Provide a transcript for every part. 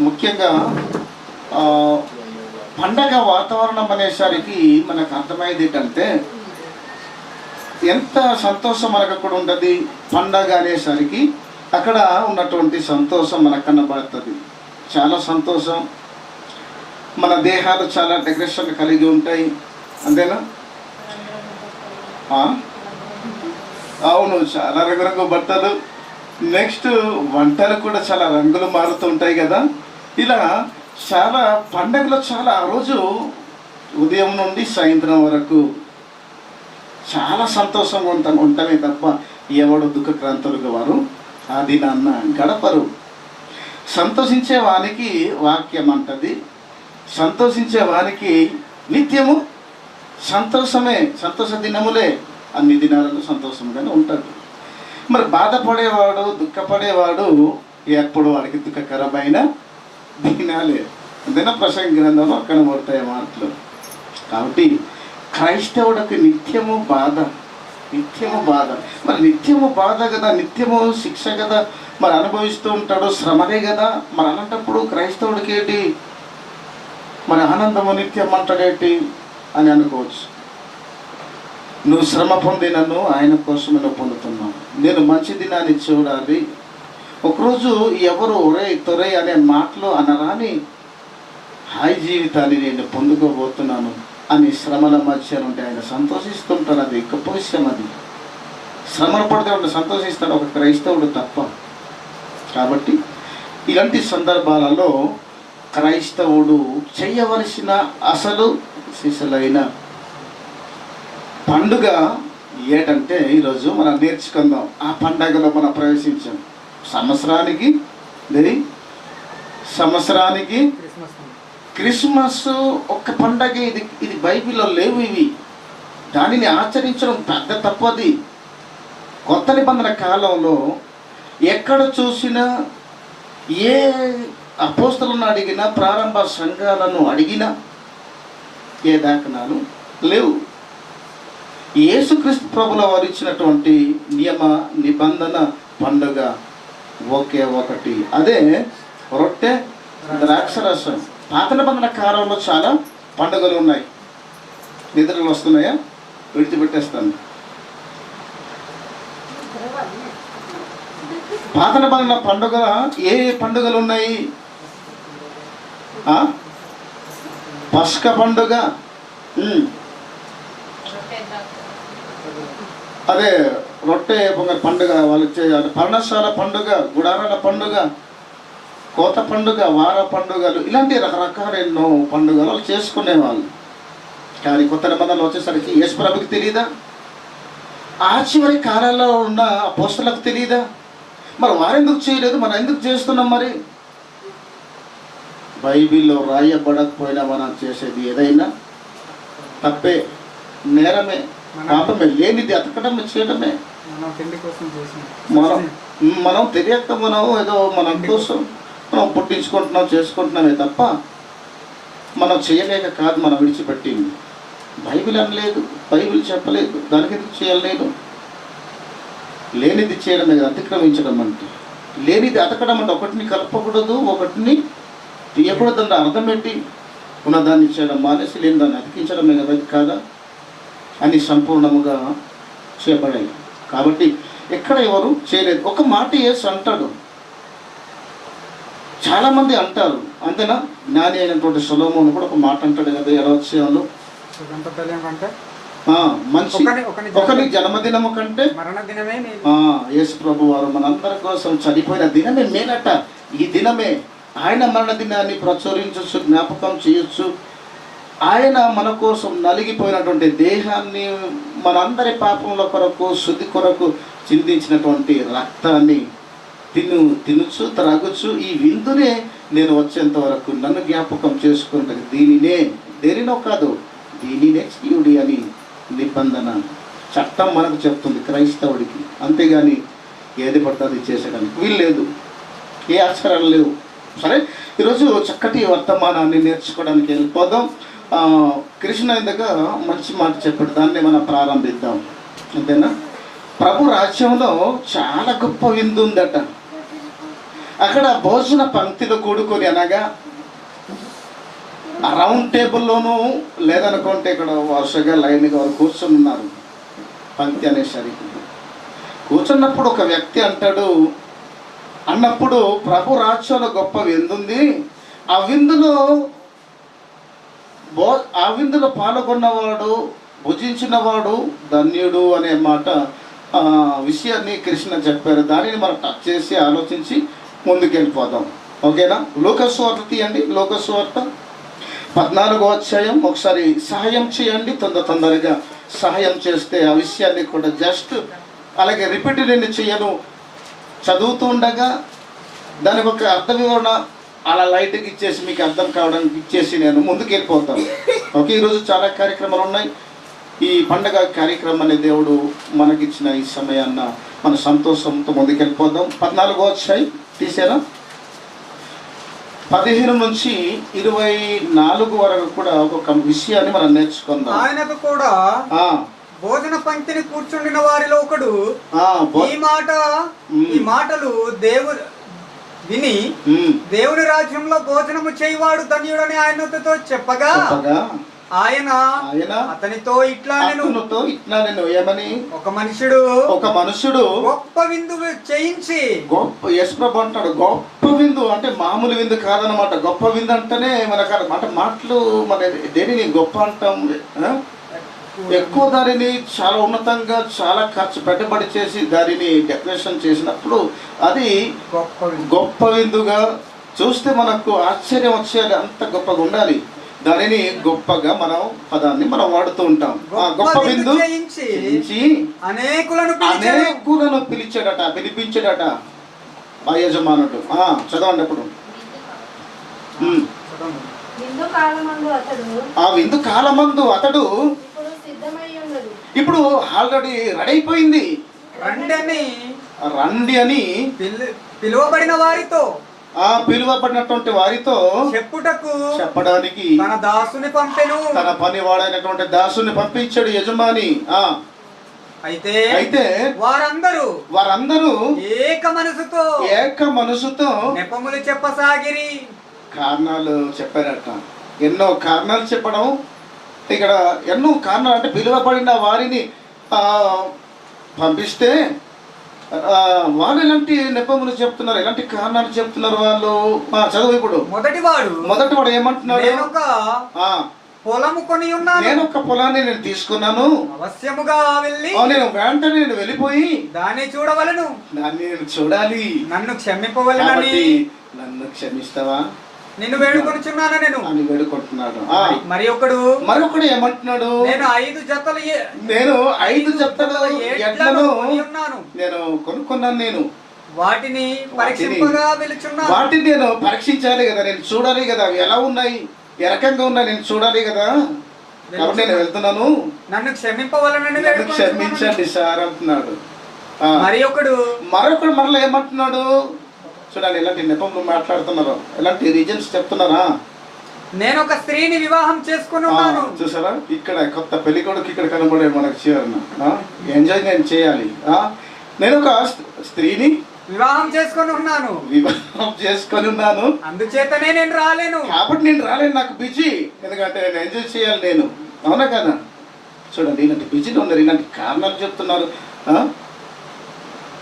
ముఖ్యంగా పండగ వాతావరణం అనేసరికి మనకు అర్థమయ్యేది ఏంటంటే ఎంత సంతోషం మనకు అక్కడ ఉంటుంది. పండగ అనేసరికి అక్కడ ఉన్నటువంటి సంతోషం మనకు కనబడుతుంది. చాలా సంతోషం, మన దేహాలు చాలా డెకరేషన్ కలిగి ఉంటాయి, అంతేనా? అవును, చాలా రంగురంగు బట్టలు, నెక్స్ట్ వంటలు కూడా చాలా రంగులు మారుతూ ఉంటాయి కదా. ఇలా చాలా పండగలో చాలా ఆ రోజు ఉదయం నుండి సాయంత్రం వరకు చాలా సంతోషంగా ఉంటామే తప్ప ఎవడు దుఃఖక్రాంతులుగా వారు ఆ దినాన్న గడపరు. సంతోషించే వానికి వాక్యం అంటది, సంతోషించే వానికి నిత్యము సంతోషమే, సంతోష దినములే, అన్ని దినాలలో సంతోషంగానే ఉంటాడు. మరి బాధపడేవాడు దుఃఖపడేవాడు ఎప్పుడు వాడికి దుఃఖకరమైన దినాలే, అంతేనా? ప్రసంగ గ్రంథంలో కనబడతాయి మాటలు. కాబట్టి క్రైస్తవుడికి నిత్యము బాధ, నిత్యము బాధ. మరి నిత్యము బాధ కదా, నిత్యము శిక్ష కదా, మరి అనుభవిస్తూ ఉంటాడు, శ్రమనే కదా. మరి అలాంటప్పుడు క్రైస్తవుడికి ఏంటి మరి ఆనందము నిత్యం అంటాడేంటి అని అనుకోవచ్చు. నువ్వు శ్రమ పొందినను ఆయన కోసమే నువ్వు పొందుతున్నావు. నేను మంచి దినాన్ని చూడాలి. ఒకరోజు ఎవరు ఒరే తొరే అనే మాటలు అనరాని హాయి జీవితాన్ని నేను పొందుకోబోతున్నాను అని శ్రమల మధ్య నుండి ఆయన సంతోషిస్తుంటాడు. అది గొప్ప విషయం. అది శ్రమలు పడితే ఉంటే సంతోషిస్తాడు ఒక క్రైస్తవుడు తప్ప. కాబట్టి ఇలాంటి సందర్భాలలో క్రైస్తవుడు చేయవలసిన అసలు సిసలైన పండుగ ఏంటంటే ఈరోజు మనం నేర్చుకుందాం. ఆ పండగలో మనం ప్రవేశించాం. సంవత్సరానికి క్రిస్మస్ ఒక్క పండగ. ఇది బైబిల్లో లేవు ఇవి. దానిని ఆచరించడం పెద్ద తప్పది. కొత్త నిబంధన కాలంలో ఎక్కడ చూసినా ఏ అపోస్తలను అడిగినా ప్రారంభ సంఘాలను అడిగినా ఏ దాఖనాలు లేవు. యేసుక్రీస్తు ప్రభుల వారు ఇచ్చినటువంటి నియమ నిబంధన పండుగ ఒకే ఒకటి, అదే రొట్టె ద్రాక్షరసం. పాత నిబంధన కాలంలో చాలా పండుగలు ఉన్నాయి. నిద్రలు వస్తున్నాయా? విడిచిపెట్టేస్తాను. పాత నిబంధన పండుగ ఏ పండుగలు ఉన్నాయి? పస్క పండుగ, అదే రొట్టె పొంగల్ పండుగ, వాళ్ళు పర్ణశాల పండుగ, గుడారాల పండుగ, కోత పండుగ, వార పండుగలు, ఇలాంటి రకరకాల ఎన్నో పండుగలు వాళ్ళు చేసుకునేవాళ్ళు. కానీ కొత్త నిబంధనలు వచ్చేసరికి యేసు ప్రభుకి తెలియదా? ఆ చివరి కాలాల్లో ఉన్న అపోస్తలకు తెలియదా? మరి వారెందుకు చేయలేదు, మనం ఎందుకు చేస్తున్నాం? మరి బైబిల్లో రాయబడకపోయినా మనం చేసేది ఏదైనా తప్పే, నేరమే, పాపమే. లేనిది అతకడమే, చేయడమే. మనం తెలియక మనం ఏదో మన కోసం మనం పుట్టించుకుంటున్నాం, చేసుకుంటున్నామే తప్ప మనం చేయలేక కాదు మనం విడిచిపెట్టింది. బైబిల్ అనలేదు, బైబిల్ చెప్పలేదు, దానికి ఎందుకు చేయలేదు? లేనిది చేయడమే కదా అతిక్రమించడం అంటే. లేనిది అతకడం అంటే ఒకటిని కలపకూడదు, ఒకటిని తీయకూడదు అంటే అర్థం ఏంటి? ఉన్నదాన్ని చేయడం మానేసి లేని దాన్ని అతికించడమే కదా, కాదా అని సంపూర్ణముగా చేయబడాయి. కాబట్టి ఎక్కడ ఎవరు చేయలేదు. ఒక మాట యేసు అంటాడు, చాలామంది అంటారు, అంతేనా? జ్ఞాని అయినటువంటి సొలొమోను కూడా ఒక మాట అంటాడు కదా, ఎలా వచ్చేవాళ్ళు మంచి ఒకరి జన్మదినము కంటే యేసు ప్రభు వారు మనందరి కోసం చనిపోయిన దినమే మేలట. ఈ దినమే ఆయన మరణ దినాన్ని ప్రచురించవచ్చు, జ్ఞాపకం చేయొచ్చు. ఆయన మన కోసం నలిగిపోయినటువంటి దేహాన్ని, మనందరి పాపముల కొరకు, శుద్ధి కొరకు చిందించినటువంటి రక్తాన్ని తినచ్చు, త్రాగొచ్చు. ఈ విందునే నేను వచ్చేంత వరకు నన్ను జ్ఞాపకం చేసుకుంటాను. దేనినో కాదు, దీనినే చేయుడి అని నిబంధన చట్టం మనకు చెప్తుంది క్రైస్తవుడికి. అంతేగాని ఏది పడుతుంది చేసేయడానికి వీలు లేదు, ఏ ఆచారాలు లేవు. సరే, ఈరోజు చక్కటి వర్తమానాన్ని నేర్చుకోవడానికి వెళ్ళిపోదాం. కృష్ణ ఇందాక మంచి మాట చెప్పాడు, దాన్ని మనం ప్రారంభిద్దాం. అంతేనా? ప్రభు రాజ్యంలో చాలా గొప్ప విందు ఉందట. అక్కడ భోజన పంక్తిలో కూడుకొని అనగా ఆ రౌండ్ టేబుల్లోనూ లేదనుకుంటే ఇక్కడ వరుసగా లైన్గా వారు కూర్చొని ఉన్నారు. పంక్తి అనేసరికి కూర్చున్నప్పుడు ఒక వ్యక్తి అంటాడు, అన్నప్పుడు ప్రభు రాజ్యంలో గొప్ప విందుంది, ఆ విందులో పాల్గొన్నవాడు భుజించినవాడు ధన్యుడు అనే మాట విషయాన్ని కృష్ణ చెప్పారు. దానిని మనం టచ్ చేసి ఆలోచించి ముందుకెళ్ళిపోదాం. ఓకేనా? లూకాసు వార్త తీయండి. లూకాసు వార్త 14వ అధ్యాయం. ఒకసారి సహాయం చేయండి, తొందరగా సహాయం చేస్తే ఆ విషయాన్ని కూడా జస్ట్ అలాగే రిపీట్ నేను చేయను, చదువుతూ ఉండగా దానికి ఒక అర్థ వివరణ అలా లైట్కి ఇచ్చేసి మీకు అర్థం కావడానికి ఇచ్చేసి నేను ముందుకు వెళ్ళిపోతాను. ఓకే, ఈరోజు చాలా కార్యక్రమాలు ఉన్నాయి. ఈ పండగ కార్యక్రమం అనే దేవుడు మనకిచ్చిన ఈ సమయాన్న మన సంతోషంతో ముందుకెళ్ళిపోదాం. 14వ అధ్యాయం తీసారా? 15 నుంచి 24 వరకు కూడా ఒక విషయాన్ని మనం నేర్చుకుందాం. ఆయనకు కూడా భోజన పంక్తిని కూర్చుండిన వారిలో ఒకడు ఈ మాటలు విని దేవుని రాజ్యంలో భోజనము చేయవాడు ధన్యుడని ఆయనతో చెప్పగా ఆయన అతనితో ఇట్లా నేను ఏమని, ఒక మనుషుడు గొప్ప విందు చేయించి, గొప్ప యశ్ప్రభు అంటాడు గొప్ప విందు అంటే మామూలు విందు కాదనమాట. గొప్ప విందు అంటేనే మనకు మాటలు మన దేనిని గొప్ప అంటాం, ఎక్కువ దానిని చాలా ఉన్నతంగా చాలా ఖర్చు పెట్టుబడి చేసి దానిని డెకరేషన్ చేసినప్పుడు అది గొప్ప విందుగా చూస్తే మనకు ఆశ్చర్యం వచ్చేది, అంత గొప్పగా ఉండాలి. దానిని గొప్పగా పదాన్ని మనం వాడుతూ ఉంటాం. గొప్ప విందు చేయించి అనేకులను పిలిపించాడట ఆ యజమానుడు. చదవండి అప్పుడు. ఆ విందు కాలమందు అతడు ఇప్పుడు ఆల్రెడీ రెడీ అయిపోయింది. రండి అని పిలువబడిన వారితో పిలువబడినటువంటి వారితో చెప్పడానికి తన దాసుని పంపెను. తన పనివాడైనటువంటి దాసుని పంపించాడు యజమాని. అయితే వారందరూ ఏక మనసుతో నెపములు చెప్పసాగిరి. కారణాలు చెప్పారట. ఎన్నో కారణాలు చెప్పడం, ఇక్కడ ఎన్నో కారణాలు అంటే పిలువబడిన వారిని పంపిస్తే వాళ్ళు ఎలాంటి నెపములు చెప్తున్నారు, ఎలాంటి కారణాలు చెప్తున్నారు వాళ్ళు. చదువు ఇప్పుడు. మొదటివాడు ఏమంటున్నాడు, పొలము కొని ఉన్నాను, నేను ఒక పొలాన్ని నేను తీసుకున్నాను, అవశ్యముగా వెళ్ళి నేను వెంటనే నేను వెళ్ళిపోయి దాన్ని చూడవలను, దాన్ని నేను చూడాలి, నన్ను క్షమింపవలెనని. నన్ను క్షమిస్తావా, నిన్ను వేడుకొనుచున్నాను నేను అని వేడుకుంటున్నాడు. మరొకడు ఏమంటున్నాడు, నేను 5 జతలు ఎడ్లను నేను కొనుక్కున్నాను, నేను వాటిని పరీక్షింపగా వెలుచున్నాను. వాటిని నేను పరీక్షించాలి కదా, నేను చూడాలి కదా, అవి ఎలా ఉన్నాయి, ఏ రకంగా ఉన్నాయి నేను చూడాలి కదా, కాబట్టి నేను వెళ్తున్నాను, నన్ను క్షమింపవలనని క్షమించండి సార్ అంటున్నాడు. మరొకడు మరలా ఏమంటున్నాడు చూడాలి, ఎలాంటి నెపములు మాట్లాడుతున్నారు, ఎలాంటి రీజన్స్ చెప్తున్నారా. నేను ఒక స్త్రీని వివాహం చేసుకున్నాను. చూసారా, ఇక్కడ కొత్త పెళ్లి కొడుకు ఇక్కడ కనబడే మనకు చేయాలన్నా ఎంజాయ్ నేను చేయాలి. నేను ఒక స్త్రీని వివాహం చేసుకొని ఉన్నాను, అందుచేతనే నేను రాలేను. కాబట్టి నేను రాలేను, నాకు బిజీ, ఎందుకంటే నేను ఎంజాయ్ చేయాలి నేను. అవునా కదా? చూడండి, ఇలాంటి బిజీలో ఉన్నారు, ఇలాంటి కారణాలు చెప్తున్నారు.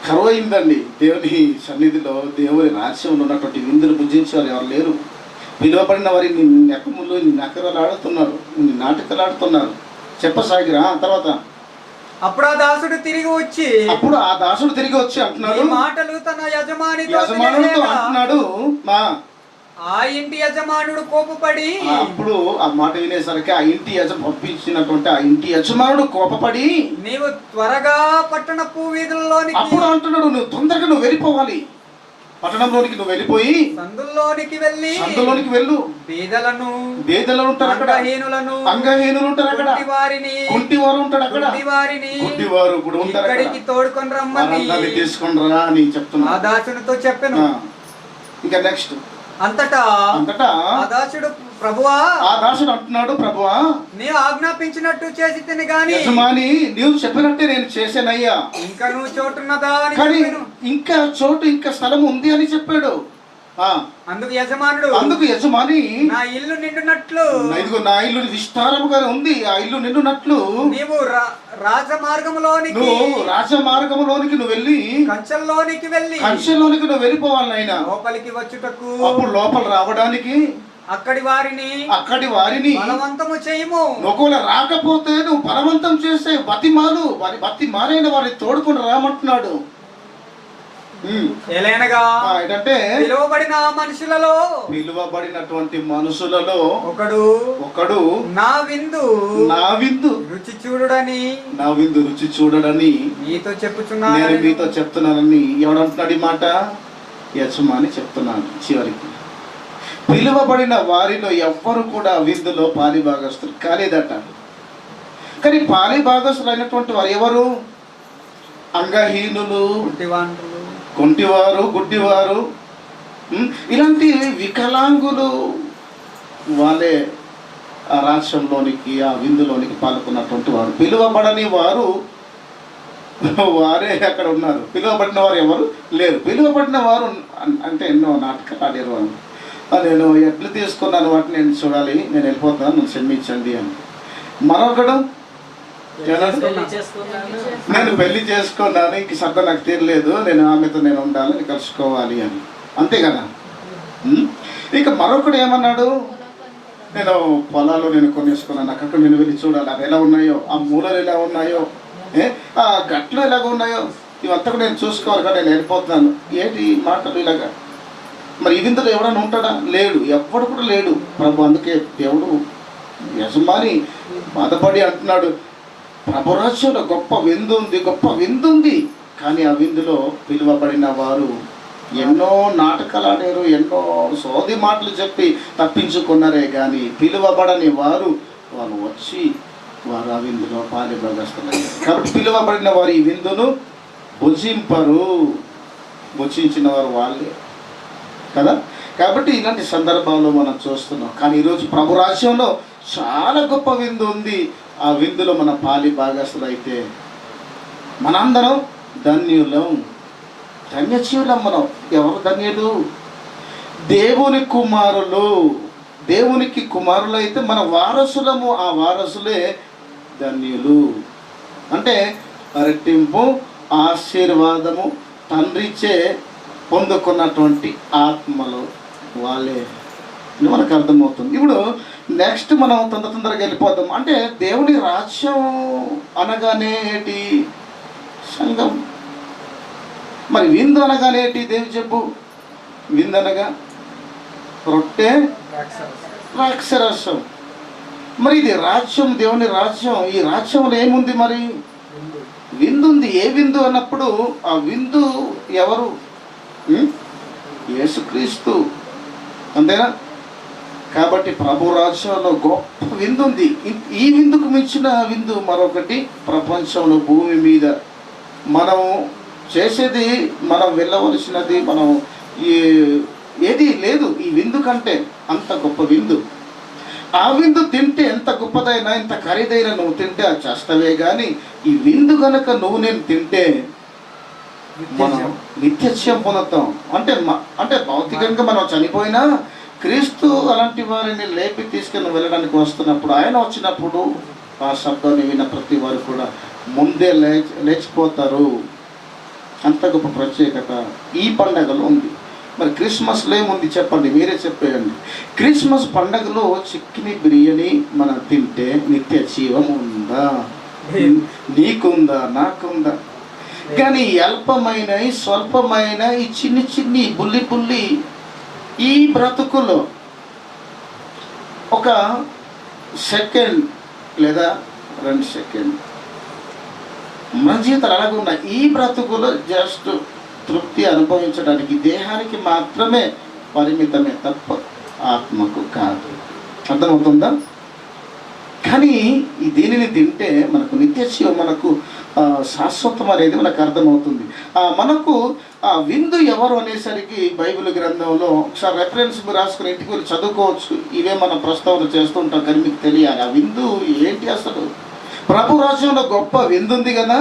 కరువు అయిందండి దేవుని సన్నిధిలో, దేవుని రాజ్యంలో ఉన్నటువంటి విందులు భుజించేవారు ఎవరు లేరు. పిలువబడిన వారిని నెపములు నకరాలు ఆడుతున్నారు, నాటకాలు చెప్పసాగిరా. తర్వాత అప్పుడు ఆ దాసుడు తిరిగి వచ్చి అంటున్నాడు, మాటలు తన యజమానితో అంటున్నాడు. ఆ ఇంటి యజమానుడు కోపపడి, అప్పుడు ఆ మాట వినేసరికి ఆ ఇంటి పంపించినటువంటి ఆ ఇంటి యజమానుడు కోపపడి, నీవు త్వరగా పట్టణపు వీధుల్లోనికి, అప్పుడు అంటున్నాడు నువ్వు తొందరగా నువ్వు వెళ్ళిపోవాలి, పట్టణంలోనికి నువ్వు వెళ్ళిపోయి సందుల్లోనికి వెళ్ళు, బీదలు ఉంటారు అక్కడ, అంగహీనులు ఉంటారు అక్కడ, కుంటివారు ఉంటాడు అక్కడ, గుడ్డివారు కూడా ఉంటారు, ఇక్కడికి తోడుకొని రమ్మని తీసుకొని రా అని చెప్తున్నా. ఆ దాసునితో చెప్పాను. ఇంకా నెక్స్ట్ అంతటా ఆ దాసుడు ప్రభువా, ఆ దాసుడు అంటున్నాడు, ప్రభువా నీవు ఆజ్ఞాపించినట్టు చేసి తిని గాని యజమాని నీవు చెప్పినట్టే నేను చేశానయ్యా, ఇంకా నువ్వు చోటున్నదా అని కానీ చెప్పాను. ఇంకా చోటు ఇంకా స్థలం ఉంది అని చెప్పాడు. అందుకు యజమాని నా ఇల్లు నిండునట్లు, ఇదిగో నా ఇల్లు విస్తారముగా ఉంది, ఆ ఇల్లు నిండునట్లు నీవు రాజమార్గములోనికి నువ్వు వెళ్ళి కంచెల్లోనికి నువ్వు వెళ్ళిపోవాలి నాయనా, లోపలికి వచ్చుటకు, అప్పుడు లోపల రావడానికి అక్కడి వారిని బలవంతము చేయము. ఒకవేళ రాకపోతే నువ్వు బలవంతం చేసే బతిమాలైన వారిని తోడుకొని రామంటున్నాడు. ఏంటంటే పిలువబడినటువంటి మనుషులలో ఒకడు నా విందు రుచి చూడడని మీతో చెప్తున్నానని ఎవడంటున్నాడు ఈ మాట? యజమాని చెప్తున్నాను. చివరికి పిలువబడిన వారిలో ఎవ్వరు కూడా విందులో పాలిభాగస్తులు కాలేదట. కానీ పాలిభాగస్తులు అయినటువంటి వారు ఎవరు? అంగహీనులు, కుంటివారు, గుడ్డివారు, ఇలాంటి వికలాంగులు వాళ్ళే ఆ రాజ్యంలోనికి, ఆ విందులోనికి పాల్గొన్నటువంటి వారు. పిలువబడని వారే అక్కడ ఉన్నారు. పిలువబడిన వారు ఎవరు లేరు. పిలువబడిన వారు అంటే ఎన్నో నాటకాలు ఆడారు వాళ్ళు. నేను ఎట్లు తీసుకున్నాను వాటిని నేను చూడాలి, నేను వెళ్ళిపోతాను, నన్ను క్షమించండి అని. మరొకడు నేను పెళ్లి చేసుకున్నాను, ఇంక సర్ద నాకు తీరలేదు, నేను ఆమెతో నేను ఉండాలి, కలుసుకోవాలి అని. అంతే కదా. ఇక మరొకడు ఏమన్నాడు? నేను పొలాలు నేను కొనేసుకున్నాను, అక్కడ నేను వెళ్ళి చూడాలి, అవి ఎలా ఉన్నాయో, ఆ మూలలు ఎలా ఉన్నాయో, ఆ గట్లు ఎలాగ ఉన్నాయో, ఇవంతా కూడా నేను చూసుకోవాలి కదా, నేను వెళ్ళిపోతున్నాను. ఏంటి మాటలు ఇలాగా? మరి ఈ విందులో ఎవడన్నా ఉంటాడా? లేడు, ఎవ్వడు కూడా లేడు ప్రభు. అందుకే దేవుడు యజమాని బాధపడి అంటున్నాడు, ప్రభురాజ్యంలో గొప్ప విందు ఉంది, కానీ ఆ విందులో పిలువబడిన వారు ఎన్నో నాటకాలు ఆడారు, ఎన్నో సోది మాటలు చెప్పి తప్పించుకున్నారే కానీ పిలువబడని వారు వచ్చి వారు ఆ విందులో పాలిభాగస్తులయ్యారు. కాబట్టి పిలువబడిన వారు ఈ విందును భుజింపరు, భుజించిన వారు వాళ్ళే కదా. కాబట్టి ఇలాంటి సందర్భాల్లో మనం చూస్తున్నాం. కానీ ఈరోజు ప్రభు రాజ్యంలో చాలా గొప్ప విందు ఉంది. ఆ విందులో మన పాలిభాగస్తులు అయితే మనందరం ధన్యులం, ధన్యజీవులం. మనం ఎవరు ధన్యులు? దేవునికి కుమారులు అయితే మన వారసులము. ఆ వారసులే ధన్యులు. అంటే రెట్టింపు ఆశీర్వాదము తండ్రిచే పొందుకున్నటువంటి ఆత్మలు వాళ్ళే మనకు అర్థమవుతుంది. ఇప్పుడు నెక్స్ట్ మనం తొందరగా వెళ్ళిపోతాం. అంటే దేవుని రాజ్యం అనగానే ఏంటి? సంఘం. మరి విందు అనగానే ఏంటి? దేవుడు చెప్పు. విందు అనగా రొట్టె, ద్రాక్షరసం. మరి ఇది రాజ్యం, దేవుని రాజ్యం. ఈ రాజ్యంలో ఏముంది? మరి విందు ఉంది. ఏ విందు అన్నప్పుడు ఆ విందు ఎవరు? యేసుక్రీస్తు. అంతేనా? కాబట్టి ప్రభు రాజ్యంలో గొప్ప విందు ఉంది. ఈ విందుకు మించిన విందు మరొకటి ప్రపంచంలో భూమి మీద మనం చేసేది, మనం వెళ్ళవలసినది, మనం ఏది లేదు ఈ విందు కంటే. అంత గొప్ప విందు. ఆ విందు తింటే ఎంత గొప్పదైనా, ఎంత ఖరీదైనా నువ్వు తింటే అది చేస్తావే కానీ ఈ విందు కనుక నువ్వు నేను తింటే మనం నిత్యత్యం పొందుతాం. అంటే భౌతికంగా మనం చనిపోయినా క్రీస్తు అలాంటి వారిని లేపి తీసుకుని వెళ్ళడానికి వస్తున్నప్పుడు, ఆయన వచ్చినప్పుడు ఆ శబ్దాన్ని విన్న ప్రతి వారు కూడా ముందే లేచిపోతారు. అంత గొప్ప ప్రత్యేకత ఈ పండగలో ఉంది. మరి క్రిస్మస్లో ఏముంది చెప్పండి, మీరే చెప్పేయండి. క్రిస్మస్ పండగలో చికెన్ బిర్యానీ మనం తింటే నిత్య జీవం ఉందా? నీకుందా? నాకుందా? కానీ అల్పమైన, స్వల్పమైన ఈ చిన్ని బుల్లి ఈ బ్రతుకులో ఒక సెకండ్ లేదా 2 సెకండ్ మన జీవితాలు అలాగే ఉన్నాయి. ఈ బ్రతుకులో జస్ట్ తృప్తి అనుభవించడానికి దేహానికి మాత్రమే పరిమితమే తప్ప ఆత్మకు కాదు. అర్థమవుతుందా? కానీ దీనిని తింటే మనకు నిత్యజీవం, మనకు శాశ్వతం అనేది మనకు అర్థమవుతుంది. మనకు ఆ విందు ఎవరు అనేసరికి బైబిల్ గ్రంథంలో ఒకసారి రెఫరెన్స్ మీరు రాసుకుని ఇంటికి వెళ్ళి చదువుకోవచ్చు. ఇవే మనం ప్రస్తావన చేస్తుంటాం, కానీ మీకు తెలియాలి ఆ విందు ఏంటి. అసలు ప్రభు రాజ్యంలో గొప్ప విందు ఉంది కదా,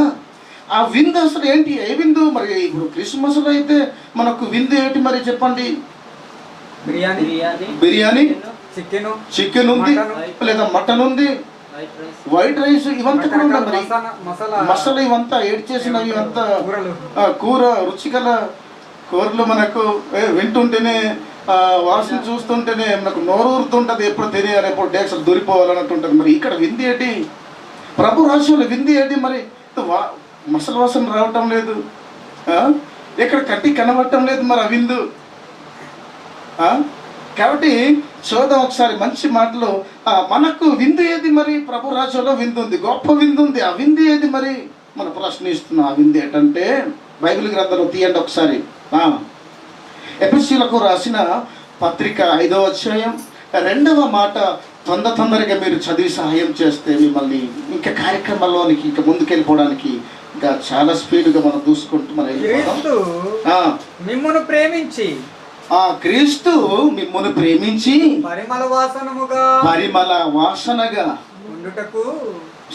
ఆ విందు అసలు ఏంటి, ఏ విందు? మరి ఇప్పుడు క్రిస్మస్లో అయితే మనకు విందు ఏంటి మరి చెప్పండి? బిర్యానీ, చికెన్ ఉంది, లేదా మటన్ ఉంది, వైట్ రైస్, ఇవంతా కూడా ఉంది. మరి మసాలా ఇవంతా ఏడ్ చేసినవి, ఇవంతా కూర, రుచికల కూరలు మనకు వింటుంటేనే వాసన చూస్తుంటేనే మనకు నోరు ఊరుతుంటుంది, ఎప్పుడు తెలియాలి, ఎప్పుడు డేక్స్ దూరిపోవాలన్నట్టు ఉంటుంది. మరి ఇక్కడ విందు ఏంటి? ప్రభు రాజ్యంలో విందు ఏంటి? మరి మసాలా వాసన రావటం లేదు, ఇక్కడ కట్టి కనబడటం లేదు, మరి ఆ విందు. కాబట్టి చూద్దాం ఒకసారి మంచి మాటలు. మనకు విందు ఏది? మరి ప్రభు రాజ్యంలో విందు ఉంది, గొప్ప విందు ఉంది. ఆ విందు ఏది మరి మనం ప్రశ్నిస్తున్నాం. ఆ విందు ఏంటంటే బైబిల్ గ్రంథంలో తీయండి ఒకసారి. ఎఫెసీయులకు రాసిన పత్రిక 5వ అధ్యాయం 2వ మాట తొందరగా మీరు చదివి సహాయం చేస్తే మిమ్మల్ని ఇంకా కార్యక్రమాల్లోనికి ఇంకా ముందుకెళ్ళిపోవడానికి ఇంకా చాలా స్పీడ్గా మనం చూసుకుంటూ మనం మిమ్మును ప్రేమించి క్రీస్తు మిమ్మును ప్రేమించి పరిమళ వాసనగా ఉండుటకు,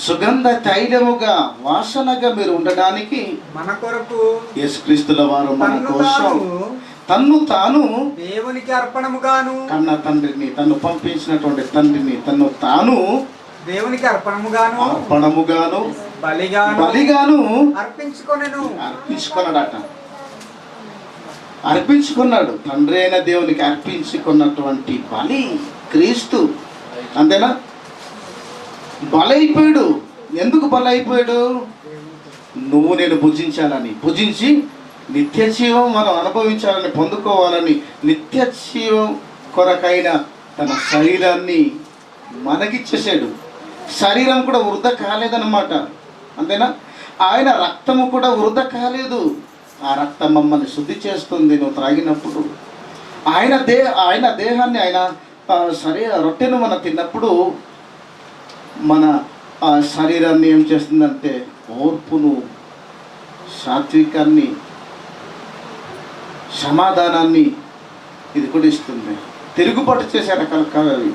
సుగంధ తైలముగా వాసనగా మీరు ఉండడానికి మన కొరకు యేసుక్రీస్తుల వారు మన కోసం తన్ను తాను దేవునికి అర్పణముగాను, కన్న తండ్రిని, తను పంపించినటువంటి తండ్రిని తన్ను తాను దేవునికి అర్పణముగాను బలిగాను అర్పించుకున్నాడు. తండ్రి అయిన దేవునికి అర్పించుకున్నటువంటి బలి క్రీస్తు. అంతేనా? బలైపోయాడు. ఎందుకు బలైపోయాడు? నువ్వు నేను భుజించి నిత్య జీవం మనం అనుభవించాలని, పొందుకోవాలని, నిత్య జీవం కొరకైన తన శరీరాన్ని మనకిచ్చేసాడు. శరీరం కూడా వృధ కాలేదన్నమాట. అంతేనా? ఆయన రక్తము కూడా వృధ కాలేదు. ఆ రక్తం మమ్మల్ని శుద్ధి చేస్తుంది నువ్వు త్రాగినప్పుడు. ఆయన దేహాన్ని, ఆయన రొట్టెను మనం తిన్నప్పుడు మన శరీరాన్ని ఏం చేస్తుందంటే ఓర్పును, సాత్వికాన్ని, సమాధానాన్ని ఇది కూడా ఇస్తుంది. తిరుగుబాటు చేసే రకాలు కాదు అవి.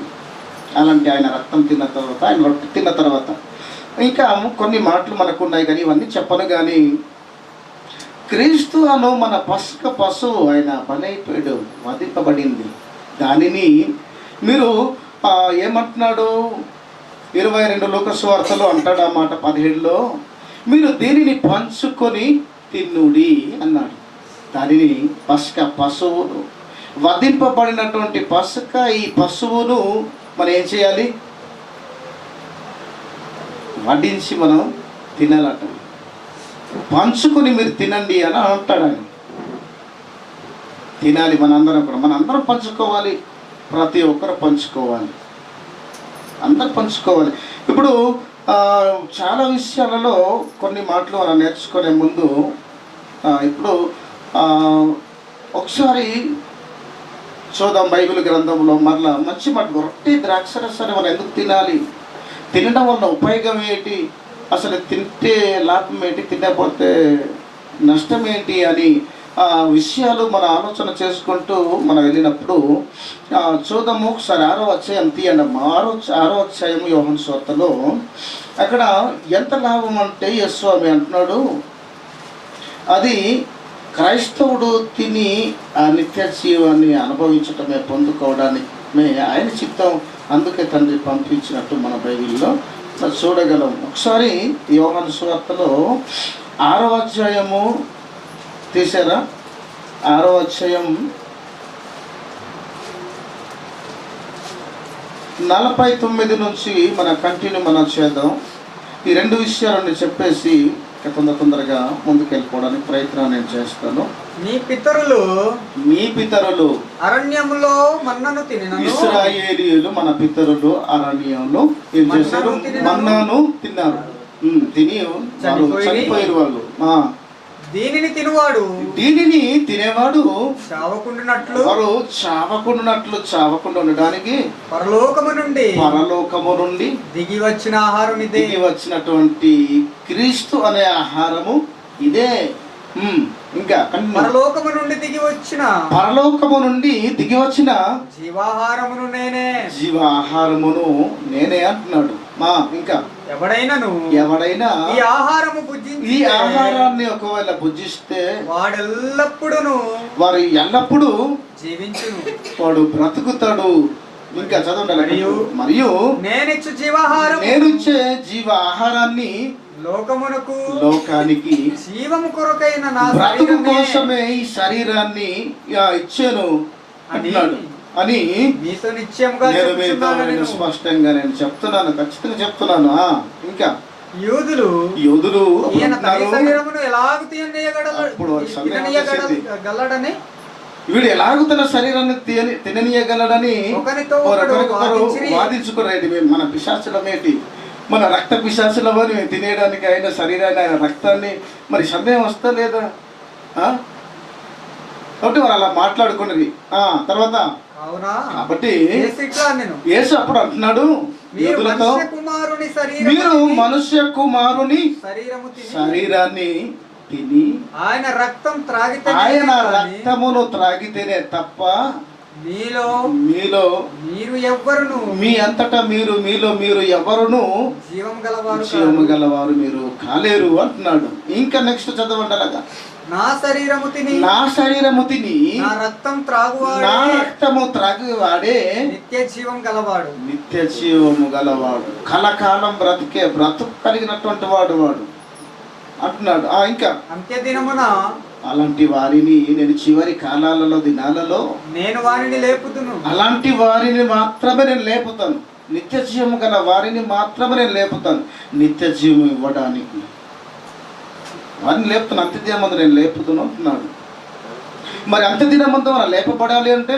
అలాంటి ఆయన రక్తం తిన్న తర్వాత, ఆయన రొట్టె తిన్న తర్వాత ఇంకా కొన్ని మాటలు మనకు ఉన్నాయి, కానీ ఇవన్నీ చెప్పను. కానీ క్రీస్తు అను మన పశువు ఆయన బలైపోయాడు, వధింపబడింది. దానిని మీరు ఏమంటున్నాడు? 22 లూకాసు వార్తలో అంటాడు ఆ మాట 17లో, మీరు దీనిని పంచుకొని తిన్నుడి అన్నాడు. దానిని పశువును, వధింపబడినటువంటి ఈ పశువును మనం ఏం చేయాలి? వడ్డించి మనం తినాలట. పంచుకొని మీరు తినండి అని అంటాడు ఆయన. తినాలి మనందరం కూడా, మనందరం పంచుకోవాలి. ప్రతి ఒక్కరు పంచుకోవాలి, అందరు పంచుకోవాలి. ఇప్పుడు చాలా విషయాలలో కొన్ని మాటలు మనం నేర్చుకునే ముందు ఇప్పుడు ఒకసారి చూద్దాం బైబిల్ గ్రంథంలో మరలా మంచి మాట. రొట్టె ద్రాక్షరసాన్ని మనం ఎందుకు తినాలి? తినడం వల్ల ఉపయోగం ఏంటి? అసలు తింటే లాభం ఏంటి, తినకపోతే నష్టం ఏంటి అని విషయాలు మన ఆలోచన చేసుకుంటూ మనం వెళ్ళినప్పుడు చూద్దాము ఒకసారి 6వ అధ్యాయం తీయండి. 6వ అధ్యాయం యోహాను సువార్తలో అక్కడ ఎంత లాభం అంటే యేసుస్వామి అంటున్నాడు, అది క్రైస్తవుడు తిని ఆ నిత్య జీవాన్ని అనుభవించటమే, పొందుకోవడానికి ఆయన చిత్తం. అందుకే తండ్రి పంపించినట్టు మన బైబిల్లో చూడగలం. ఒకసారి యోహాను సువార్తలో 6వ అధ్యాయము తీసారా? 6వ అధ్యాయం 49 నుంచి మన కంటిన్యూ మనం చేద్దాం. ఈ 2 విషయాలను చెప్పేసి తొందరగా ముందుకెళ్ళిపోవడానికి ప్రయత్నం నేను చేస్తాను. మీ పితరులు అరణ్యంలో మన్నాను తినినను. ఇశ్రాయేలీయులు మన పితరులు అరణ్యంలో ఏం చేశారు? మన్నాను తిన్నారు. తిని చనిపోయారు వాళ్ళు. దీనిని తినేవాడు చావకుండునట్లు చావకుండా ఉండడానికి పరలోకము నుండి దిగి వచ్చినటువంటి క్రీస్తు అనే ఆహారము ఇదే. ఇంకా పరలోకము నుండి దిగి వచ్చిన జీవాహారమును నేనే అంటున్నాడు. మా ఇంకా ఎవడైనా ఈ ఆహారాన్ని ఒకవేళ భుజిస్తే వారు ఎల్లప్పుడూ జీవించును, వాడు బ్రతుకుతాడు. ఇంకా చదవండి. మరియు నేనిచ్చే జీవ ఆహారాన్ని లోకానికి జీవము కొరకైన నా బ్రతుకు కోసమే ఈ శరీరాన్ని ఇచ్చాను అంటున్నాడు అని మీతో నిశ్చయముగా స్పష్టంగా నేను చెప్తున్నాను, ఖచ్చితంగా చెప్తున్నాను. ఇంకా యూదులు గలడని వీడు ఎలాగూ తన శరీరాన్ని తిననీయగలడని వాదించుకోరేది. మన పిశాచులమేటి, మన రక్త పిశాచులమని మేము తినేయడానికి ఆయన శరీరాన్ని, ఆయన రక్తాన్ని మరి సందేహం వస్తా లేదా? కాబట్టి వారు అలా మాట్లాడుకున్నది. తర్వాత కాబట్టి యేసు అప్పుడు అంటున్నాడు యూదులతో, మీరు మనుష్య కుమారుని శరీరాన్ని తిని ఆయన రక్తమును త్రాగితేనే తప్ప మీలో మీ అంతటా మీలో ఎవరును జీవము గలవారు మీరు కాలేరు అంటున్నాడు. ఇంకా నెక్స్ట్ చదవండి. అలాగా నా శరీరము తిని నా రక్తము త్రాగువాడే నిత్య జీవము గలవాడు, కలకాలం బ్రతుకు కలిగినటువంటి వాడు అంటున్నాడు. ఇంకా అంత్యదినమున అలాంటి వారిని నేను చివరి దినాలలో నేను వారిని లేపుదును. అలాంటి వారిని మాత్రమే నేను లేపుతాను. నిత్య జీవము గల వారిని మాత్రమే నేను లేపుతాను. నిత్య జీవం ఇవ్వడానికి వారిని లేపుతాను. అంత్యదినమందు నేను లేపుతాను అంటున్నాడు. మరి అంత్యదినమందు మనం లేపబడాలి అంటే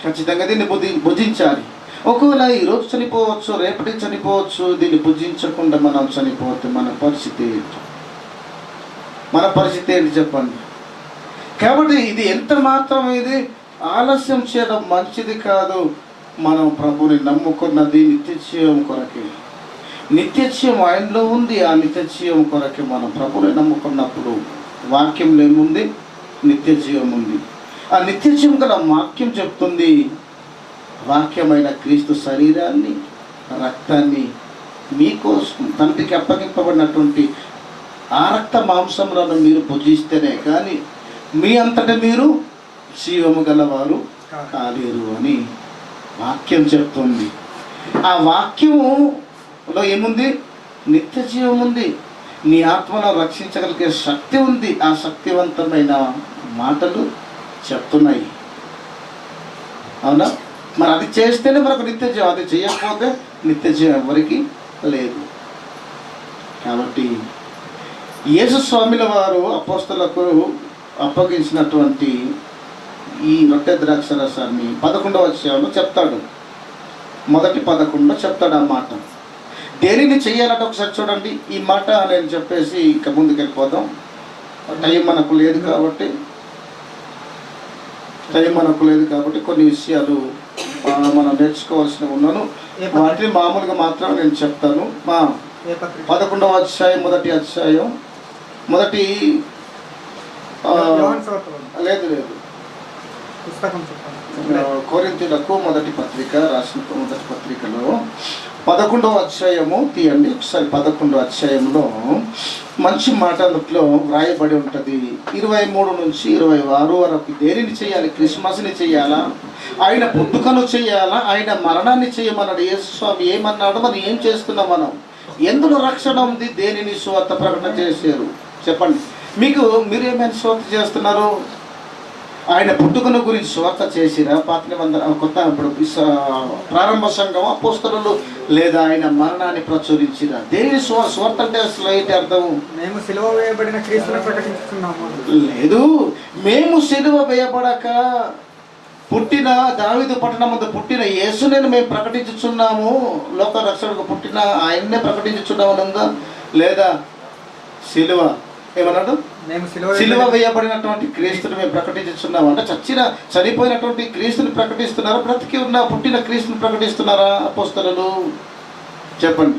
ఖచ్చితంగా దీన్ని భుజించాలి. ఒకవేళ ఈరోజు చనిపోవచ్చు, రేపటికి చనిపోవచ్చు. దీన్ని భుజించకుండా మనం చనిపోతే మన పరిస్థితి ఏంటి చెప్పండి. కాబట్టి ఇది ఎంత మాత్రం ఇది ఆలస్యం చేయడం మంచిది కాదు. మనం ప్రభుని నమ్ముకున్నది నిత్యజీవం కొరకే. నిత్యజీవం ఆయనలో ఉంది. ఆ నిత్యజీవం కొరకే మనం ప్రభుని నమ్ముకున్నప్పుడు వాక్యంలో ఏముంది? నిత్యజీవం ఉంది. ఆ నిత్యజీవం గల వాక్యం చెప్తుంది, వాక్యమైన క్రీస్తు శరీరాన్ని రక్తాన్ని మీకోసం తండ్రికి అప్పగింపబడినటువంటి ఆ రక్త మాంసములను మీరు భుజిస్తేనే కానీ మీ అంతటా మీరు జీవము గలవారు కాలేరు అని వాక్యం చెప్తుంది. ఆ వాక్యములో ఏముంది? నిత్య జీవం ఉంది. నీ ఆత్మను రక్షించగలిగే శక్తి ఉంది. ఆ శక్తివంతమైన మాటలు చెప్తున్నాయి. అవునా? మరి అది చేస్తేనే మనకు నిత్య జీవం, అది చేయకపోతే నిత్య జీవం ఎవరికి లేదు. కాబట్టి యేసు స్వామిల వారు అపోస్తలకు అప్పగించినటువంటి ఈ రొట్టె ద్రాక్ష రసాన్ని 11వ అధ్యాయంలో చెప్తాడు. మొదటి 11లో చెప్తాడు ఆ మాట. దేనిని చెయ్యాలంటే ఒకసారి చూడండి. ఈ మాట నేను చెప్పేసి ఇక ముందుకు వెళ్ళిపోదాం. టైం మనకు లేదు కాబట్టి కొన్ని విషయాలు మనం నేర్చుకోవాల్సినవి ఉన్నాను. వాటిని మామూలుగా మాత్రం నేను చెప్తాను. 11వ అధ్యాయం మొదటి లేదు కొరింథీయులకు మొదటి పత్రిక రాసిన మొదటి పత్రికలో 11వ అధ్యాయము తీయండి ఒకసారి. 11వ అధ్యాయంలో మంచి మాటలో వ్రాయబడి ఉంటుంది. 23 నుంచి 26 వరకు. దేనిని చేయాలి? క్రిస్మస్ని చేయాలా? ఆయన పుట్టుకను చేయాలా? ఆయన మరణాన్ని చేయమన్నాడు యేసు స్వామి. ఏమన్నాడు? మనం ఏం చేస్తున్నాం? మనం ఎందులో రక్షణ ఉంది? దేనిని సువార్త ప్రకటన చేశారు చెప్పండి. మీరు ఏమైనా సువార్త చేస్తున్నారు? ఆయన పుట్టుకను గురించి సువార్త చేసిరా? పాత నిబంధన కొత్త ఇప్పుడు ప్రారంభ సంఘం అపోస్తలులు లేదా ఆయన మరణాన్ని ప్రచురించిరా? దేని సువార్త అంటే అసలు ఏంటి అర్థం? మేము సిలువ వేయబడిన క్రీస్తును ప్రకటిస్తున్నాము. లేదు, మేము సిలువ వేయబడక పుట్టిన దావీదు పట్టణమందు పుట్టిన యేసుని మేము ప్రకటించుచున్నాము. లోక రక్షణకు పుట్టిన ఆయన్నే ప్రకటించుచున్నాము ఉందా? లేదా సిలువ ఏమన్నాడు? సిలువ వేయబడినటువంటి క్రీస్తుని మేము ప్రకటించుచున్నాము అంటే చనిపోయినటువంటి క్రీస్తుని ప్రకటిస్తున్నారా? బ్రతికి ఉన్న పుట్టిన క్రీస్తుని ప్రకటిస్తున్నారా అపోస్తలులు? చెప్పండి.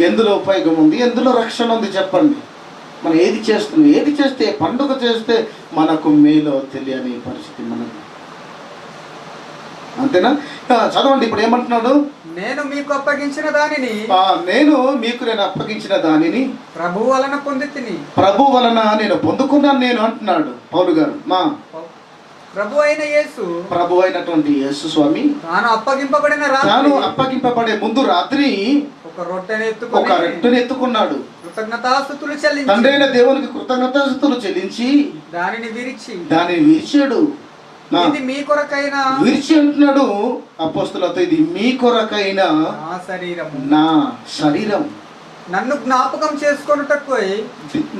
ఎందులో ఉపయోగం ఉంది? ఎందులో రక్షణ ఉంది? చెప్పండి. మనం ఏది చేస్తున్నాం, ఏది చేస్తే పండుగ చేస్తే మనకు మేలో తెలియని పరిస్థితి మనకు. అంతేనా? చదవండి ఇప్పుడు ఏమంటున్నాడు, నేను మీకు అప్పగించిన దానిని నేను అప్పగించిన దానిని ప్రభు వలన పొందితిని, ప్రభు వలన నేను పొందుకున్నాను నేను అంటున్నాడు పౌలు గారు. ప్రభు అయినటువంటి యేసు స్వామి తాను అప్పగింపబడే ముందు రాత్రి ఒక రొట్టెను ఎత్తుకున్నాడు, కృతజ్ఞతాస్తుతులు చెల్లించి, తండ్రి అయిన దేవునికి కృతజ్ఞతాస్తుతులు చెల్లించి దానిని విరిచాడు. ఇది మీ కొరకైన, విరిచి అంటున్నాడు అపోస్తలులతో, ఇది మీ కొరకైన నా శరీరం, నన్ను జ్ఞాపకం చేసుకొనుటకు,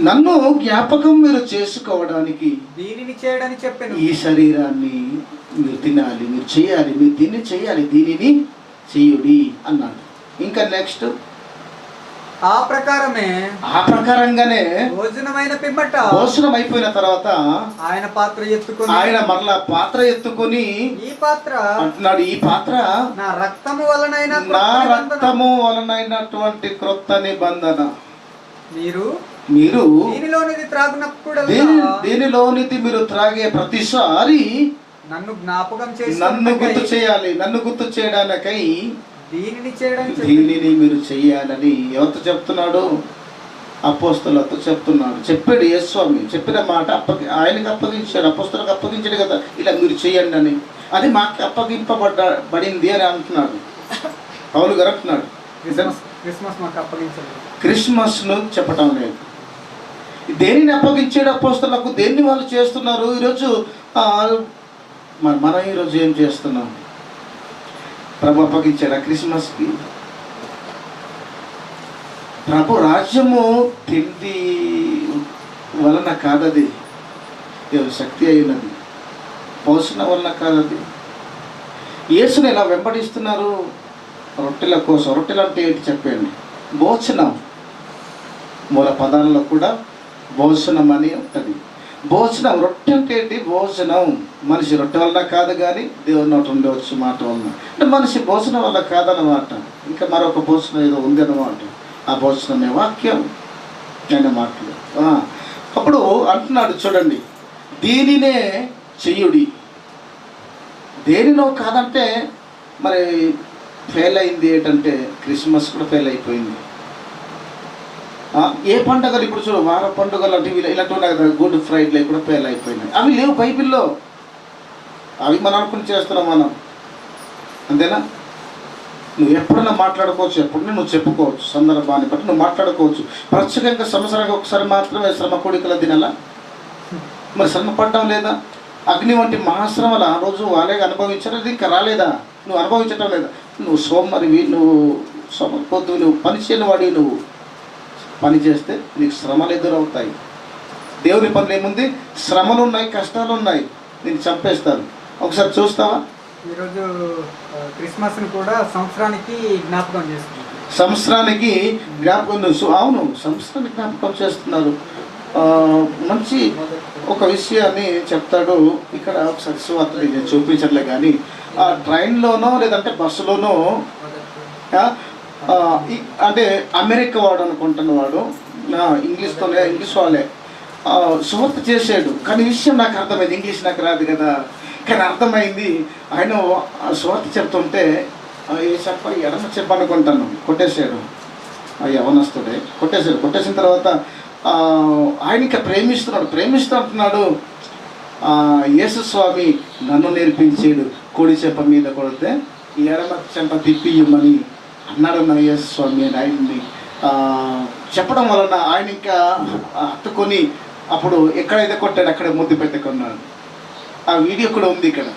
నన్ను జ్ఞాపకం మీరు చేసుకోవడానికి దీనిని చేయడని చెప్పాను. ఈ శరీరాన్ని మీరు తినాలి, మీరు చేయాలి, మీరు దీన్ని చేయాలి, దీనిని చేయుడి అన్నాడు. ఇంకా నెక్స్ట్ ఆ ప్రకారంగానే భోజనం అయిపోయిన తర్వాత ఆయన మరలా పాత్ర ఎత్తుకొని ఈ పాత్ర అంటున్నాడు, ఈ పాత్ర నా రక్తము వలనైనటువంటి క్రొత్త నిబంధన. మీరు దీనిలోనిది మీరు త్రాగే ప్రతిసారి నన్ను జ్ఞాపకం చేసి, నన్ను గుర్తు చేయడానికై దీనిని మీరు చెయ్యాలని ఎవరితో చెప్తున్నాడు? అపోస్తలులతో చెప్తున్నాడు. చెప్పాడు యేసు స్వామి, చెప్పిన మాట ఆయనకి అప్పగించాడు, అపోస్తలులకు అప్పగించాడు కదా, ఇలా మీరు చెయ్యండి అని. అది మాకు అప్పగింపబడింది అని అంటున్నాడు పౌలు గారు అంటున్నాడు. క్రిస్మస్ను చెప్పటం లేదు. దేనిని అప్పగించాడు అపోస్తలులకు, దేన్ని వాళ్ళు చేస్తున్నారు ఈరోజు. మనం ఈరోజు ఏం చేస్తున్నాం? ప్రభు అప్పగించాడు క్రిస్మస్కి. ప్రభు రాజ్యము తిండి వలన కాదది, శక్తి అయినది, పోషణ వలన కాదది. యేసుని ఎలా వెంబడిస్తున్నారు? రొట్టెల కోసం. రొట్టెలు అంటే ఏంటి చెప్పండి? భోజనం. మూల పదాలలో కూడా భోజనం అని ఉంటుంది. భోజనం, రొట్టె అంటే ఏంటి? భోజనం. మనిషి రొట్టె వల్ల కాదు కానీ దేవుని నోట ఉండవచ్చు మాట వలన. అంటే మనిషి భోజనం వల్ల కాదన్నమాట. ఇంకా మరొక భోజనం ఏదో ఉంది అన్నమాట. ఆ భోజనమే వాక్యం అనే మాటలు. అప్పుడు అంటున్నాడు చూడండి, దీనినే చెయ్యుడి. దేనినో కాదంటే మరి ఫెయిల్ అయింది ఏంటంటే క్రిస్మస్ కూడా ఫెయిల్ అయిపోయింది. ఏ పండుగలు ఇప్పుడు చూడు, వార పండుగలు అంటే ఇలాంటి ఉన్నాయి కదా, గుడ్ ఫ్రైడే కూడా ఫెయిల్ అయిపోయినాయి. అవి లేవు బైబిల్లో. అవి మనం అనుకుని చేస్తున్నాం మనం, అంతేనా? నువ్వు ఎప్పుడైనా మాట్లాడుకోవచ్చు, ఎప్పుడైనా నువ్వు చెప్పుకోవచ్చు, సందర్భాన్ని బట్టి నువ్వు మాట్లాడుకోవచ్చు. ప్రత్యేకంగా సంవత్సరానికి ఒకసారి మాత్రమే శ్రమ కోడికల దినాల మరి శ్రమ పడ్డం లేదా? అగ్ని వంటి మహాశ్రమలు ఆ రోజు వాళ్ళే అనుభవించారు, అది ఇంకా రాలేదా? నువ్వు అనుభవించడం లేదా? నువ్వు సోమరివి, నువ్వు సోమరిపోతు, నువ్వు పని చేయని వాడివి. నువ్వు పని చేస్తే నీకు శ్రమలు ఎదురవుతాయి. దేవుని పనులు ఏముంది? శ్రమలు ఉన్నాయి, కష్టాలు ఉన్నాయి, నేను చంపేస్తాను. ఒకసారి చూస్తావా? ఈరోజు క్రిస్మస్ని కూడా సంవత్సరానికి జ్ఞాపకం చేస్తున్నారు. సంవత్సరానికి జ్ఞాపకం, అవును, సంవత్సరానికి జ్ఞాపకం చేస్తున్నారు. మంచి ఒక విషయాన్ని చెప్తాడు ఇక్కడ. ఒకసారి సువార్త నేను చూపించట్లే కానీ ఆ ట్రైన్లోనో లేదంటే బస్సులోనో అంటే అమెరికా వాడు అనుకుంటున్న వాడు, ఇంగ్లీష్ వాళ్ళే సువార్త చేసాడు. కానీ విషయం నాకు అర్థమైంది, ఇంగ్లీష్ నాకు రాదు కదా, కానీ అర్థమైంది. ఆయన సువార్త చెప్తుంటే ఏ చెప్ప ఎడమ చెప్పనుకుంటాను కొట్టేశాడు. యవనస్తుడే కొట్టేసిన తర్వాత ఆయన ఇంకా ప్రేమిస్తూ అంటున్నాడు, యేసు స్వామి నన్ను నేర్పించాడు, కుడి చెంప మీద కొడితే ఎడమ చెంప తిప్పియమని అన్నాడు నా యేసు స్వామి అని ఆయన్ని చెప్పడం వలన ఆయన ఇంకా హత్తుకొని అప్పుడు ఎక్కడైతే కొట్టాడు అక్కడ ముద్దు పెట్టుకున్నాడు. ఆ వీడియో కూడా ఉంది ఇక్కడ.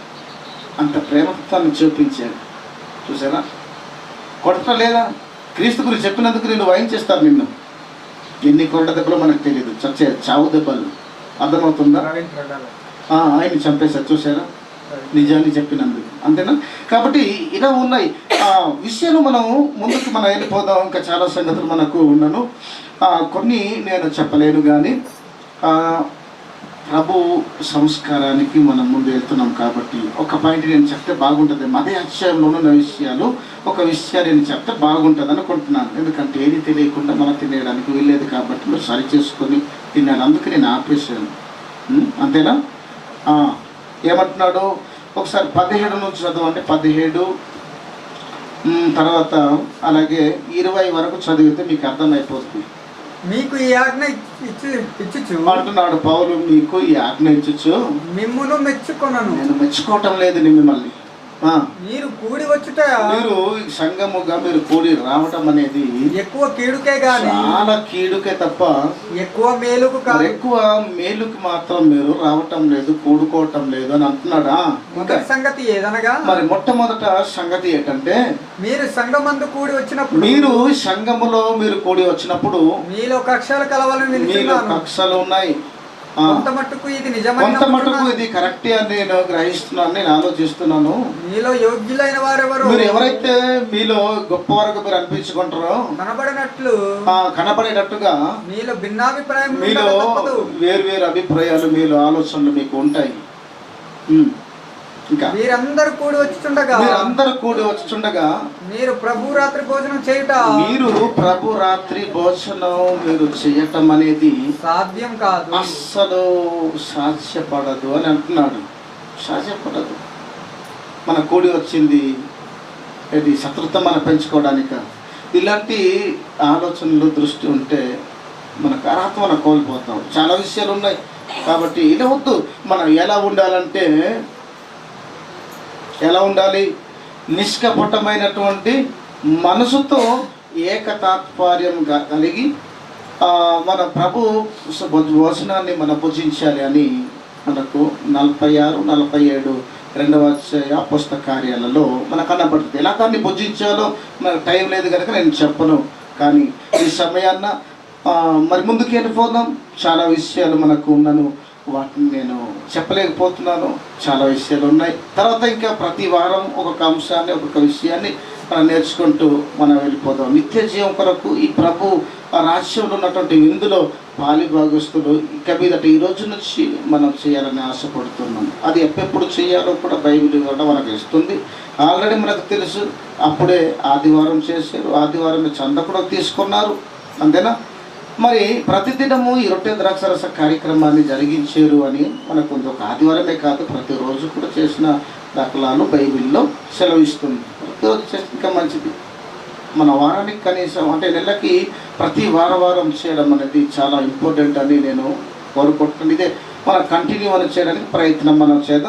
అంత ప్రేమత్వాన్ని చూపించాడు. చూసారా? కొడతా లేదా? క్రీస్తు గురించి చెప్పినందుకు నేను వాయించేస్తాను నిన్ను. ఎన్ని కొరడ దెబ్బలు మనకు తెలియదు, చచ్చే చావు దెబ్బలు. అర్థమవుతుందా? ఆయన చంపేశారు. చూసారా? నిజాన్ని చెప్పినందుకు, అంతేనా? కాబట్టి ఇలా ఉన్నాయి విషయాలు. మనం ముందుకు వెళ్ళిపోదాం. ఇంకా చాలా సంగతులు మనకు ఉన్నాను, కొన్ని నేను చెప్పలేను. కానీ ప్రభు సంస్కారానికి మనం ముందు వెళ్తున్నాం కాబట్టి ఒక పాయింట్ నేను చెప్తే బాగుంటుంది. అదే అధ్యాయంలో ఉన్న విషయాలు ఒక విషయాన్ని నేను చెప్తే బాగుంటుంది అనుకుంటున్నాను. ఎందుకంటే ఏది తెలియకుండా మనం తినేయడానికి వీల్లేదు కాబట్టి మీరు సరి చేసుకొని తిన్నాను. అందుకే నేను ఆపేసాను. అంతేనా? ఏమంటున్నాడు ఒకసారి 17 నుంచి చదవండి. 17 తర్వాత అలాగే 20 వరకు చదివితే మీకు అర్థమైపోతుంది. మీకు ఈ ఆజ్ఞ ఇచ్చుచు అంటున్నాడు పౌలు, మీకు ఈ ఆజ్ఞ ఇచ్చుచు మిమ్మును మెచ్చుకొనను. నేను మెచ్చుకోవటం లేదు మిమ్మల్ని. మీరు కూడి వచ్చుట, మీరు సంఘముగా మీరు కూడి రావటం అనేది ఎక్కువ కీడుకే గాని చాలా కీడుకే తప్ప ఎక్కువ మేలుకు కాదు. ఎక్కువ మేలుకి మాత్రం మీరు రావటం లేదు, కూడుకోవటం లేదు అని అంటున్నాడా. మొదటి సంగతి ఏదనగా, మరి మొట్టమొదట సంగతి ఏంటంటే మీరు సంఘమందు కూడి వచ్చినప్పుడు, మీరు సంఘములో మీరు కూడి వచ్చినప్పుడు మీలో కక్షలు కలవాలని మీలో కక్షలు ఉన్నాయి. కొంత మట్టుకు ఇది నిజమైన, కొంత మట్టుకు ఇది కరెక్టే అని నేను గ్రహిస్తున్నాను, నేను ఆలోచిస్తున్నాను. మీలో యోగ్యులైన వారెవరు, మీరు ఎవరైతే మీలో గొప్ప వరకు మీరు అనిపించుకుంటారో కనబడినట్లు కనబడేటట్టుగా మీలో భిన్నాభిప్రాయం, మీలో వేరు అభిప్రాయాలు మీలో ఆలోచనలు మీకు ఉంటాయి. ఇంకా మీరందరూ కూడి వచ్చుచుండగా మీరు ప్రభు రాత్రి భోజనం చేయుట, మీరు ప్రభు రాత్రి భోజనం మీరు చేయటం అనేది సాధ్యం కాదు, అస్సలు సాధ్యపడదు అని అంటున్నాడు. సాధ్యపడదు. మన కూడి వచ్చింది ఇది శత్రుత్వం మనం పెంచుకోవడానిక. ఇలాంటి ఆలోచనలు దృష్టి ఉంటే మనకు అర్హత మనం కోల్పోతాం. చాలా విషయాలు ఉన్నాయి కాబట్టి ఇలా వద్దు. మనం ఎలా ఉండాలి? నిష్కపటమైనటువంటి మనసుతో ఏకతాత్పర్యం కలిగి మన ప్రభు భోజనాన్ని మనం భుజించాలి అని మనకు 46, 47 రెండవ అపోస్తల కార్యాలలో మనకు కనబడుతుంది. ఎలా దాన్ని భుజించాలో మనకు టైం లేదు కనుక నేను చెప్పను. కానీ ఈ సమయాన్న మరి ముందుకు వెళ్ళిపోదాం. చాలా విషయాలు మనకు ఉన్నాను, వాటిని నేను చెప్పలేకపోతున్నాను. చాలా విషయాలు ఉన్నాయి. తర్వాత ఇంకా ప్రతి వారం ఒక్కొక్క అంశాన్ని ఒక్కొక్క విషయాన్ని మనం నేర్చుకుంటూ మనం వెళ్ళిపోదాం. నిత్య జీవం కొరకు ఈ ప్రభు రాజ్యంలో ఉన్నటువంటి విందులో పాలిభాగస్తులు ఇక మీదట ఈ రోజు నుంచి మనం చేయాలని ఆశపడుతున్నాం. అది ఎప్పుడు చేయాలో కూడా బైబిల్ కూడా మనకు ఇస్తుంది. ఆల్రెడీ మనకు తెలుసు. అప్పుడే ఆదివారం చేశారు, ఆదివారం చంద కూడా తీసుకున్నారు. అంతేనా? మరి ప్రతిదినము ఈ రొట్టె ద్రాక్షరస కార్యక్రమాన్ని జరిగించారు అని మనకు ఒక ఆదివారమే కాదు, ప్రతిరోజు కూడా చేసిన దాఖలాలు బైబిల్లో సెలవిస్తుంది. ప్రతిరోజు చేస్తే ఇంకా మంచిది. మన వారానికి కనీసం అంటే నెలకి ప్రతి వారం చేయడం అనేది చాలా ఇంపార్టెంట్ అని నేను కోరుకుంటున్నాను. ఇదే మనం కంటిన్యూ చేయడానికి ప్రయత్నం మనం చేద్దాం.